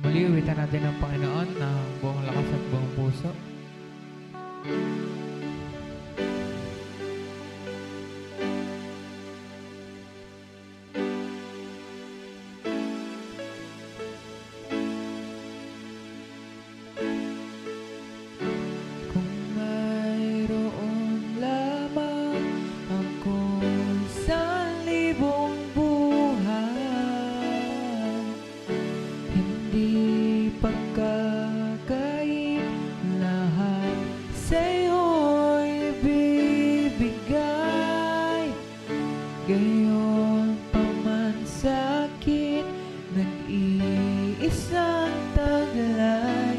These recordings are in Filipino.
Muli, uwitan natin ang Panginoon ng buong lakas at buong puso. Gayon pa man sakit, nag-iisang taglay,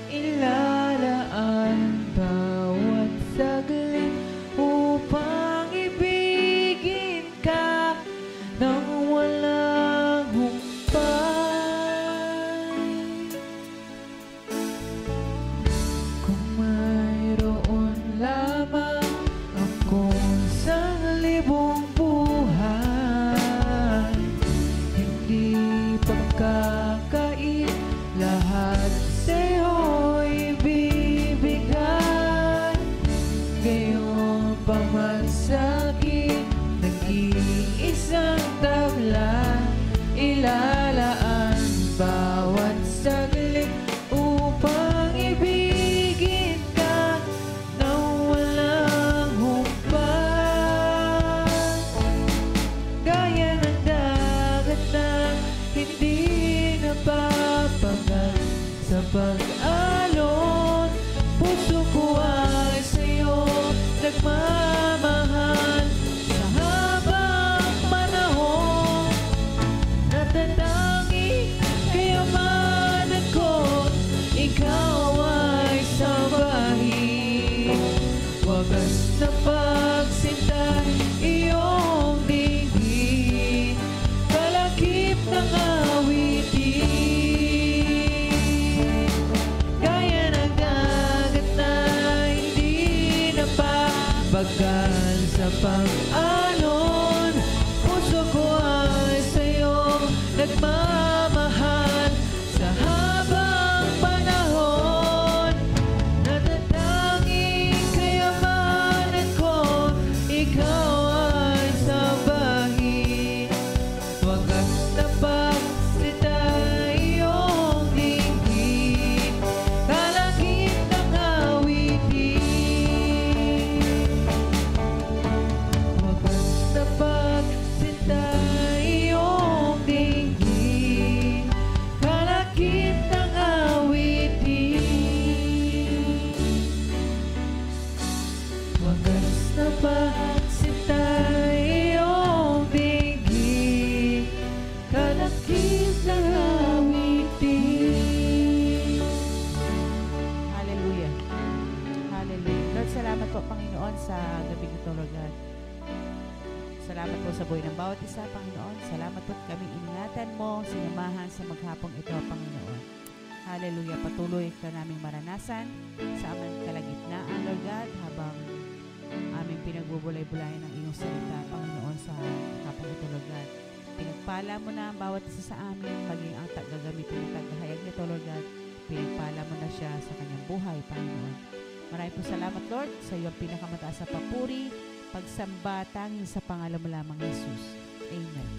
ilalaan bawat saglit upang ibigin ka nang walang humpay. Kung mayroon lamang akong sanglibong kakait, lahat sa'yo'y bibigay. Gayon pa man sakit, nag-iisang tabla, ilalaan bawat saglit upang ibigin ka nang walang humpay. Gaya ng dagat na hindi napapagal sa pag-alon, puso ko ay sa'yo nagmamahal. Sa habang panahon, natatangi kayamanan ko, ikaw ay sambahin. Wagas na pagsintay iyong dinggin, kalakip ng awitin. Gaya ng dagat na hindi napapagal sa pag-alon, puso ko ay sa'yo nagmamahal. Sa habang panahon, natatanging kayamanan ko, ikaw ay sambahin. Wagas na pagsintay iyong dinggin, kalakip ng awitin. Wagas na pagsintay iyong dinggin, kalakip ng awitin. Wagas na pagsintay iyong dinggin, kalakip ng awitin. Hallelujah. Hallelujah. Lord, salamat po, Panginoon, sa gabing ito, Lord God. Salamat po sa buhay ng bawat isa, Panginoon. Salamat po at kami ingatan mo, sinamahan sa maghapong ito, Panginoon. Hallelujah. Patuloy ka naming maranasan sa aming kalagitnaan, Lord God, habang aming pinagbubulay-bulayan ng iyong salita, Panginoon, sa maghapong ito, Lord God. Pinagpala mo na ang bawat isa sa amin, maging ang gagamitin ng tagahayag nito, Lord God. Pinagpala mo na siya sa kanyang buhay, Panginoon. Maraming po salamat, Lord, sa iyong pinakamataas na papuri, pagsamba, tanging sa pangalan mo lamang, Jesus. Amen.